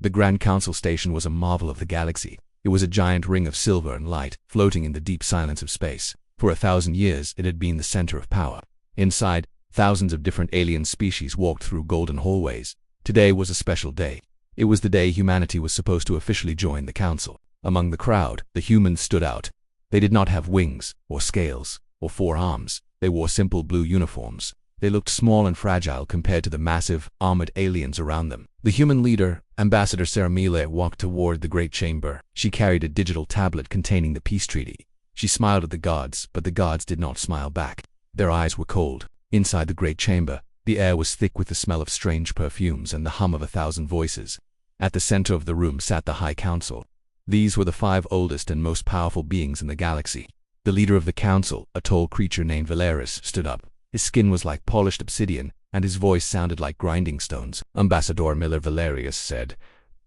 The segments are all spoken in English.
The Grand Council Station was a marvel of the galaxy. It was a giant ring of silver and light, floating in the deep silence of space. For 1,000 years, it had been the center of power. Inside, thousands of different alien species walked through golden hallways. Today was a special day. It was the day humanity was supposed to officially join the council. Among the crowd, the humans stood out. They did not have wings, or scales, or 4 arms. They wore simple blue uniforms. They looked small and fragile compared to the massive, armored aliens around them. The human leader, Ambassador Sarah Mille, walked toward the great chamber. She carried a digital tablet containing the peace treaty. She smiled at the guards, but the guards did not smile back. Their eyes were cold. Inside the great chamber, the air was thick with the smell of strange perfumes and the hum of 1,000 voices. At the center of the room sat the High Council. These were the 5 oldest and most powerful beings in the galaxy. The leader of the council, a tall creature named Valerius, stood up. His skin was like polished obsidian, and his voice sounded like grinding stones. Ambassador Miller Valerius said,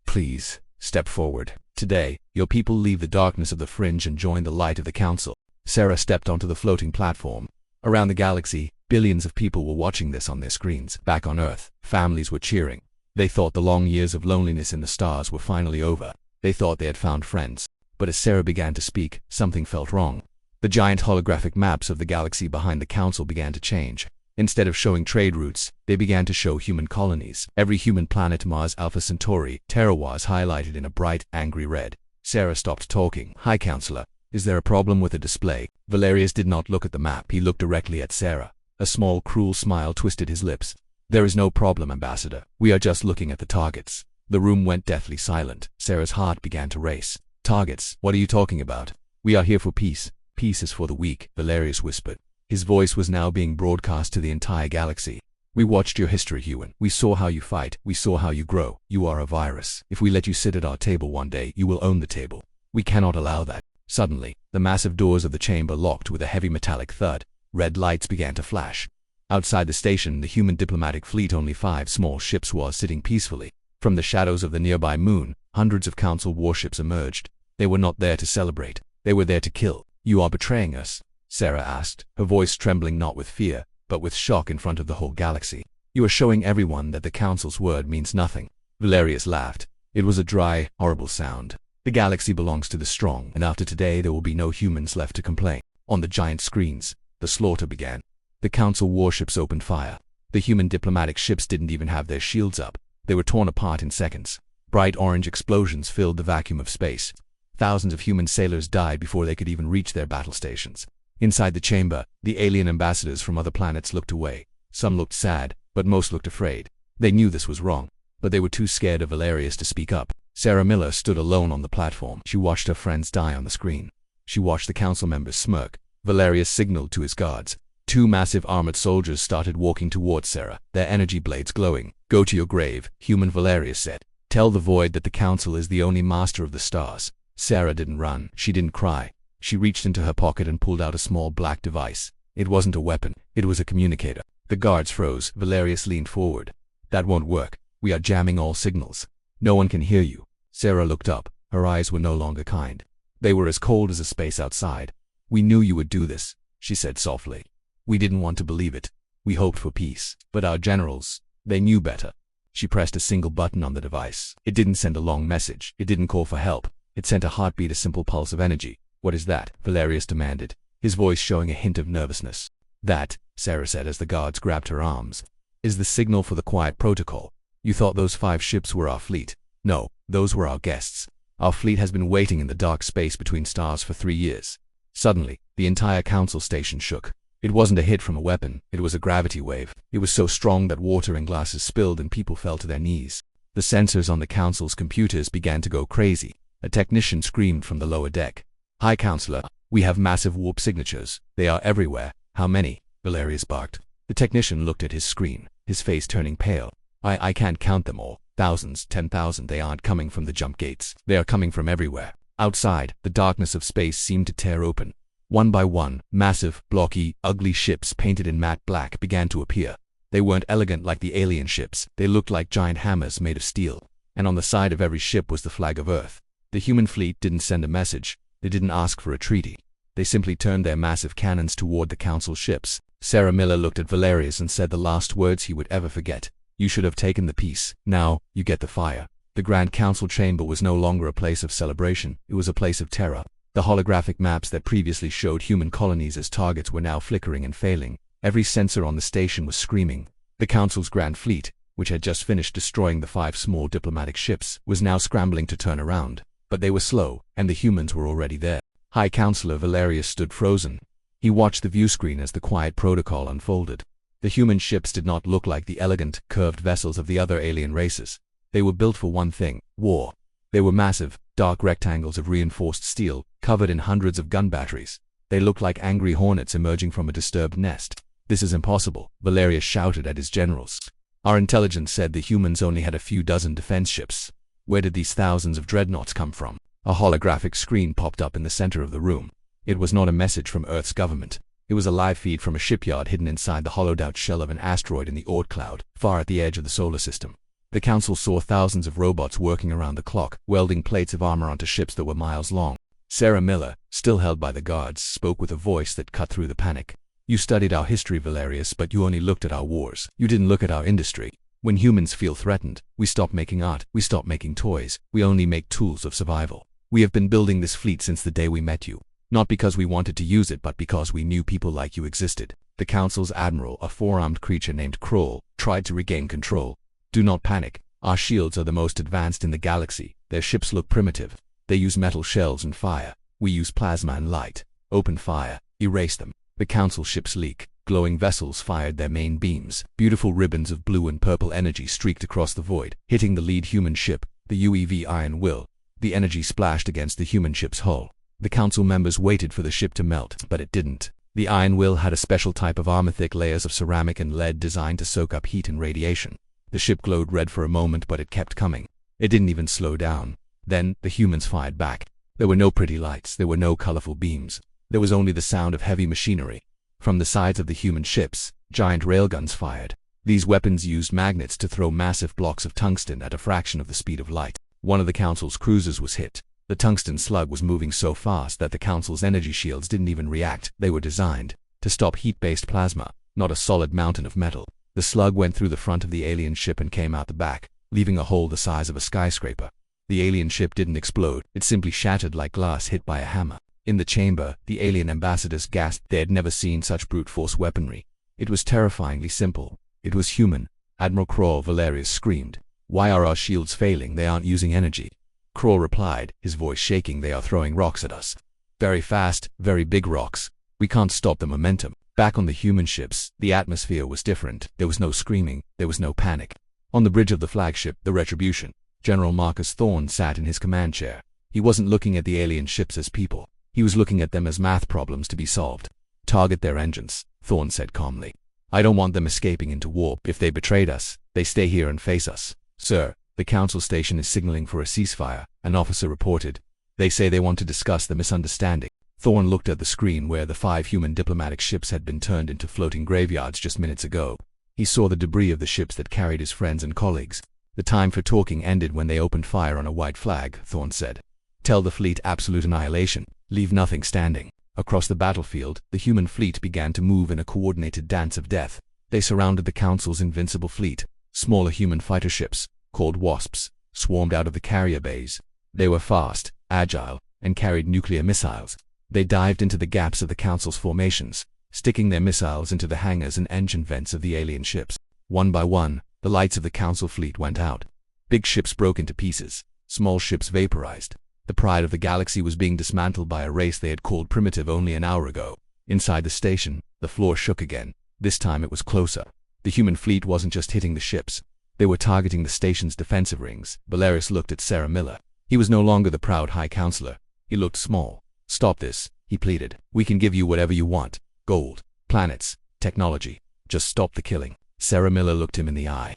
"Please, step forward. Today, your people leave the darkness of the fringe and join the light of the council." Sarah stepped onto the floating platform. Around the galaxy, billions of people were watching this on their screens. Back on Earth, families were cheering. They thought the long years of loneliness in the stars were finally over. They thought they had found friends. But as Sarah began to speak, something felt wrong. The giant holographic maps of the galaxy behind the council began to change. Instead of showing trade routes, they began to show human colonies. Every human planet, Mars, Alpha Centauri, Terra, was highlighted in a bright, angry red. Sarah stopped talking. "High Counselor, is there a problem with the display?" Valerius did not look at the map. He looked directly at Sarah. A small, cruel smile twisted his lips. "There is no problem, Ambassador. We are just looking at the targets." The room went deathly silent. Sarah's heart began to race. "Targets? What are you talking about? We are here for peace. Peace is for the weak," Valerius whispered. His voice was now being broadcast to the entire galaxy. "We watched your history, Huon. We saw how you fight. We saw how you grow. You are a virus. If we let you sit at our table one day, you will own the table. We cannot allow that." Suddenly, the massive doors of the chamber locked with a heavy metallic thud. Red lights began to flash. Outside the station, the human diplomatic fleet, only 5 small ships, was sitting peacefully. From the shadows of the nearby moon, hundreds of council warships emerged. They were not there to celebrate. They were there to kill. "You are betraying us?" Sarah asked, her voice trembling not with fear, but with shock in front of the whole galaxy. "You are showing everyone that the council's word means nothing." Valerius laughed. It was a dry, horrible sound. "The galaxy belongs to the strong, and after today there will be no humans left to complain." On the giant screens, the slaughter began. The council warships opened fire. The human diplomatic ships didn't even have their shields up. They were torn apart in seconds. Bright orange explosions filled the vacuum of space. Thousands of human sailors died before they could even reach their battle stations. Inside the chamber, the alien ambassadors from other planets looked away. Some looked sad, but most looked afraid. They knew this was wrong, but they were too scared of Valerius to speak up. Sarah Miller stood alone on the platform. She watched her friends die on the screen. She watched the council members smirk. Valerius signaled to his guards. 2 massive armored soldiers started walking towards Sarah, their energy blades glowing. "Go to your grave," human Valerius said. "Tell the void that the council is the only master of the stars." Sarah didn't run. She didn't cry. She reached into her pocket and pulled out a small black device. It wasn't a weapon. It was a communicator. The guards froze. Valerius leaned forward. "That won't work. We are jamming all signals. No one can hear you." Sarah looked up. Her eyes were no longer kind. They were as cold as the space outside. "We knew you would do this," she said softly. "We didn't want to believe it. We hoped for peace. But our generals, they knew better." She pressed a single button on the device. It didn't send a long message. It didn't call for help. It sent a heartbeat, a simple pulse of energy. "What is that?" Valerius demanded, his voice showing a hint of nervousness. "That," Sarah said as the guards grabbed her arms, "is the signal for the quiet protocol. You thought those 5 ships were our fleet. No, those were our guests. Our fleet has been waiting in the dark space between stars for 3 years." Suddenly, the entire council station shook. It wasn't a hit from a weapon. It was a gravity wave. It was so strong that water and glasses spilled and people fell to their knees. The sensors on the council's computers began to go crazy. A technician screamed from the lower deck. "High Counselor, we have massive warp signatures. They are everywhere." "How many?" Valerius barked. The technician looked at his screen, his face turning pale. I can't count them all. Thousands, 10,000. They aren't coming from the jump gates. They are coming from everywhere." Outside, the darkness of space seemed to tear open. One by one, massive, blocky, ugly ships painted in matte black began to appear. They weren't elegant like the alien ships. They looked like giant hammers made of steel. And on the side of every ship was the flag of Earth. The human fleet didn't send a message. They didn't ask for a treaty. They simply turned their massive cannons toward the council ships. Sarah Miller looked at Valerius and said the last words he would ever forget. "You should have taken the peace. Now, you get the fire." The Grand Council chamber was no longer a place of celebration, it was a place of terror. The holographic maps that previously showed human colonies as targets were now flickering and failing. Every sensor on the station was screaming. The Council's Grand Fleet, which had just finished destroying the 5 small diplomatic ships, was now scrambling to turn around. But they were slow, and the humans were already there. High Counselor Valerius stood frozen. He watched the viewscreen as the quiet protocol unfolded. The human ships did not look like the elegant, curved vessels of the other alien races. They were built for one thing: war. They were massive, dark rectangles of reinforced steel, covered in hundreds of gun batteries. They looked like angry hornets emerging from a disturbed nest. "This is impossible," Valerius shouted at his generals. "Our intelligence said the humans only had a few dozen defense ships. Where did these thousands of dreadnoughts come from?" A holographic screen popped up in the center of the room. It was not a message from Earth's government. It was a live feed from a shipyard hidden inside the hollowed-out shell of an asteroid in the Oort cloud, far at the edge of the solar system. The Council saw thousands of robots working around the clock, welding plates of armor onto ships that were miles long. Sarah Miller, still held by the guards, spoke with a voice that cut through the panic. "You studied our history, Valerius, but you only looked at our wars. You didn't look at our industry. When humans feel threatened, we stop making art, we stop making toys, we only make tools of survival. We have been building this fleet since the day we met you. Not because we wanted to use it, but because we knew people like you existed." The Council's admiral, a 4-armed creature named Krell, tried to regain control. "Do not panic. Our shields are the most advanced in the galaxy. Their ships look primitive. They use metal shells and fire. We use plasma and light. Open fire. Erase them." The Council ships leak. Glowing vessels fired their main beams. Beautiful ribbons of blue and purple energy streaked across the void, hitting the lead human ship, the UEV Iron Will. The energy splashed against the human ship's hull. The Council members waited for the ship to melt, but it didn't. The Iron Will had a special type of armor, thick layers of ceramic and lead designed to soak up heat and radiation. The ship glowed red for a moment, but it kept coming. It didn't even slow down. Then, the humans fired back. There were no pretty lights, there were no colorful beams. There was only the sound of heavy machinery. From the sides of the human ships, giant railguns fired. These weapons used magnets to throw massive blocks of tungsten at a fraction of the speed of light. One of the Council's cruisers was hit. The tungsten slug was moving so fast that the Council's energy shields didn't even react. They were designed to stop heat-based plasma, not a solid mountain of metal. The slug went through the front of the alien ship and came out the back, leaving a hole the size of a skyscraper. The alien ship didn't explode, it simply shattered like glass hit by a hammer. In the chamber, the alien ambassadors gasped. They had never seen such brute force weaponry. It was terrifyingly simple. It was human. Admiral Krell Valerius screamed. "Why are our shields failing? They aren't using energy." Krell replied, his voice shaking. "They are throwing rocks at us. Very fast, very big rocks. We can't stop the momentum." Back on the human ships, the atmosphere was different. There was no screaming, there was no panic. On the bridge of the flagship, the Retribution, General Marcus Thorne sat in his command chair. He wasn't looking at the alien ships as people. He was looking at them as math problems to be solved. "Target their engines," Thorne said calmly. "I don't want them escaping into warp. If they betrayed us, they stay here and face us." "Sir, the Council station is signaling for a ceasefire," an officer reported. "They say they want to discuss the misunderstanding." Thorne looked at the screen where the 5 human diplomatic ships had been turned into floating graveyards just minutes ago. He saw the debris of the ships that carried his friends and colleagues. "The time for talking ended when they opened fire on a white flag," Thorne said. "Tell the fleet absolute annihilation. Leave nothing standing." Across the battlefield, the human fleet began to move in a coordinated dance of death. They surrounded the Council's invincible fleet. Smaller human fighter ships, called wasps, swarmed out of the carrier bays. They were fast, agile, and carried nuclear missiles. They dived into the gaps of the Council's formations, sticking their missiles into the hangars and engine vents of the alien ships. One by one, the lights of the Council fleet went out. Big ships broke into pieces. Small ships vaporized. The pride of the galaxy was being dismantled by a race they had called primitive only an hour ago. Inside the station, the floor shook again. This time it was closer. The human fleet wasn't just hitting the ships. They were targeting the station's defensive rings. Valerius looked at Sarah Miller. He was no longer the proud High Counselor. He looked small. "Stop this," he pleaded. "We can give you whatever you want. Gold, planets, technology. Just stop the killing." Sarah Miller looked him in the eye.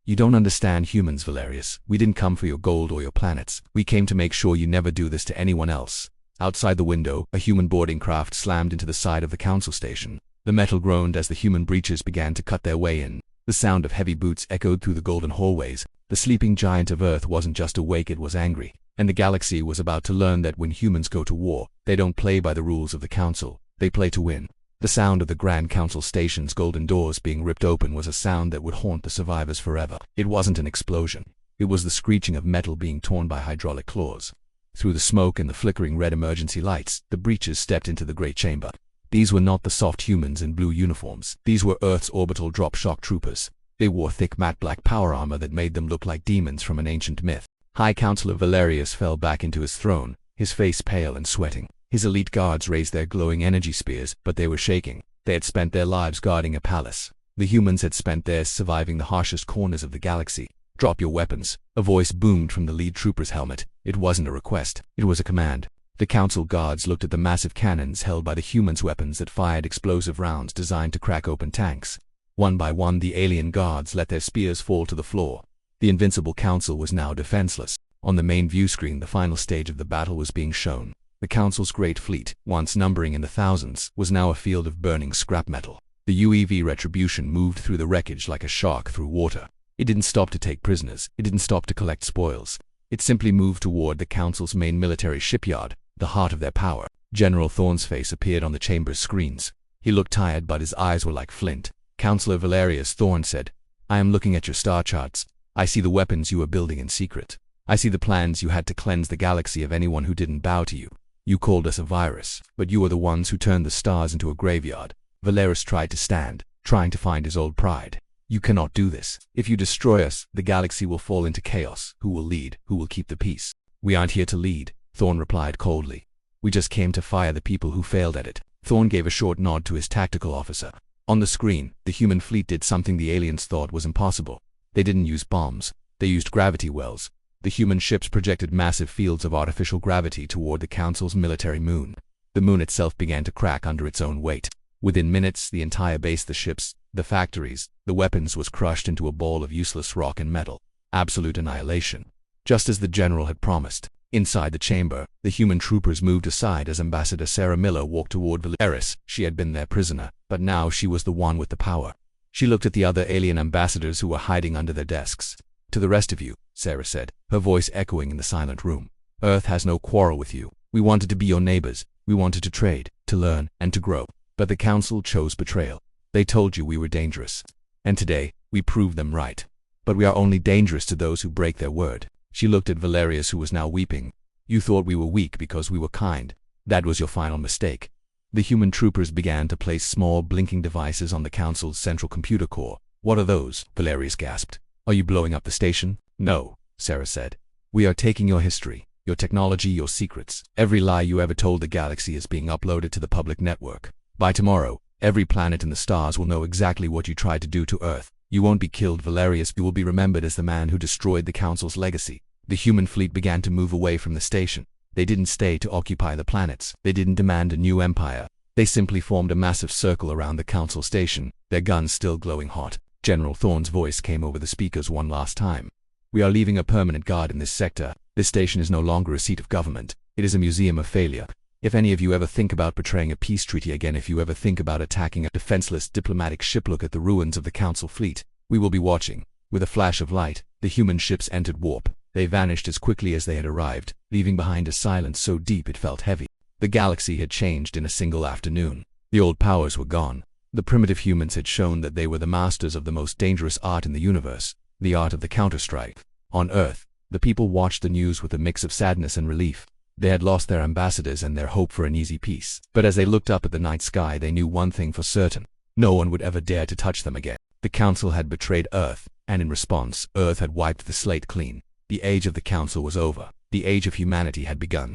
"You don't understand humans, Valerius. We didn't come for your gold or your planets. We came to make sure you never do this to anyone else." Outside the window, a human boarding craft slammed into the side of the Council station. The metal groaned as the human breaches began to cut their way in. The sound of heavy boots echoed through the golden hallways. The sleeping giant of Earth wasn't just awake, it was angry. And the galaxy was about to learn that when humans go to war, they don't play by the rules of the Council. They play to win. The sound of the Grand Council station's golden doors being ripped open was a sound that would haunt the survivors forever. It wasn't an explosion. It was the screeching of metal being torn by hydraulic claws. Through the smoke and the flickering red emergency lights, the breaches stepped into the great chamber. These were not the soft humans in blue uniforms. These were Earth's orbital drop shock troopers. They wore thick matte black power armor that made them look like demons from an ancient myth. High Counselor Valerius fell back into his throne, his face pale and sweating. His elite guards raised their glowing energy spears, but they were shaking. They had spent their lives guarding a palace. The humans had spent theirs surviving the harshest corners of the galaxy. "Drop your weapons," a voice boomed from the lead trooper's helmet. It wasn't a request, it was a command. The council guards looked at the massive cannons held by the humans' weapons that fired explosive rounds designed to crack open tanks. One by one, the alien guards let their spears fall to the floor. The invincible council was now defenseless. On the main view screen, the final stage of the battle was being shown. The council's great fleet, once numbering in the thousands, was now a field of burning scrap metal. The UEV Retribution moved through the wreckage like a shark through water. It didn't stop to take prisoners. It didn't stop to collect spoils. It simply moved toward the council's main military shipyard, the heart of their power. General Thorne's face appeared on the chamber's screens. He looked tired, but his eyes were like flint. "Counselor Valerius," Thorne said, "I am looking at your star charts. I see the weapons you were building in secret. I see the plans you had to cleanse the galaxy of anyone who didn't bow to you. You called us a virus, but you are the ones who turned the stars into a graveyard." Valerius tried to stand, trying to find his old pride. "You cannot do this. If you destroy us, the galaxy will fall into chaos. Who will lead? Who will keep the peace?" "We aren't here to lead," Thorne replied coldly. "We just came to fire the people who failed at it." Thorne gave a short nod to his tactical officer. On the screen, the human fleet did something the aliens thought was impossible. They didn't use bombs. They used gravity wells. The human ships projected massive fields of artificial gravity toward the Council's military moon. The moon itself began to crack under its own weight. Within minutes, the entire base, the ships, the factories, the weapons was crushed into a ball of useless rock and metal. Absolute annihilation. Just as the general had promised. Inside the chamber, the human troopers moved aside as Ambassador Sarah Miller walked toward Valerius. She had been their prisoner, but now she was the one with the power. She looked at the other alien ambassadors who were hiding under their desks. "To the rest of you," Sarah said, her voice echoing in the silent room. "Earth has no quarrel with you. We wanted to be your neighbors. We wanted to trade, to learn, and to grow. But the Council chose betrayal. They told you we were dangerous. And today, we proved them right. But we are only dangerous to those who break their word." She looked at Valerius, who was now weeping. "You thought we were weak because we were kind. That was your final mistake." The human troopers began to place small blinking devices on the Council's central computer core. "What are those?" Valerius gasped. "Are you blowing up the station?" "No," Sarah said. "We are taking your history, your technology, your secrets. Every lie you ever told the galaxy is being uploaded to the public network. By tomorrow, every planet in the stars will know exactly what you tried to do to Earth. You won't be killed, Valerius. You will be remembered as the man who destroyed the Council's legacy." The human fleet began to move away from the station. They didn't stay to occupy the planets. They didn't demand a new empire. They simply formed a massive circle around the Council station, their guns still glowing hot. General Thorne's voice came over the speakers one last time. "We are leaving a permanent guard in this sector. This station is no longer a seat of government. It is a museum of failure. If any of you ever think about betraying a peace treaty again, if you ever think about attacking a defenseless diplomatic ship, look at the ruins of the Council fleet. We will be watching." With a flash of light, the human ships entered warp. They vanished as quickly as they had arrived, leaving behind a silence so deep it felt heavy. The galaxy had changed in a single afternoon. The old powers were gone. The primitive humans had shown that they were the masters of the most dangerous art in the universe, the art of the counterstrike. On Earth, the people watched the news with a mix of sadness and relief. They had lost their ambassadors and their hope for an easy peace. But as they looked up at the night sky, they knew one thing for certain. No one would ever dare to touch them again. The Council had betrayed Earth, and in response, Earth had wiped the slate clean. The age of the Council was over. The age of humanity had begun.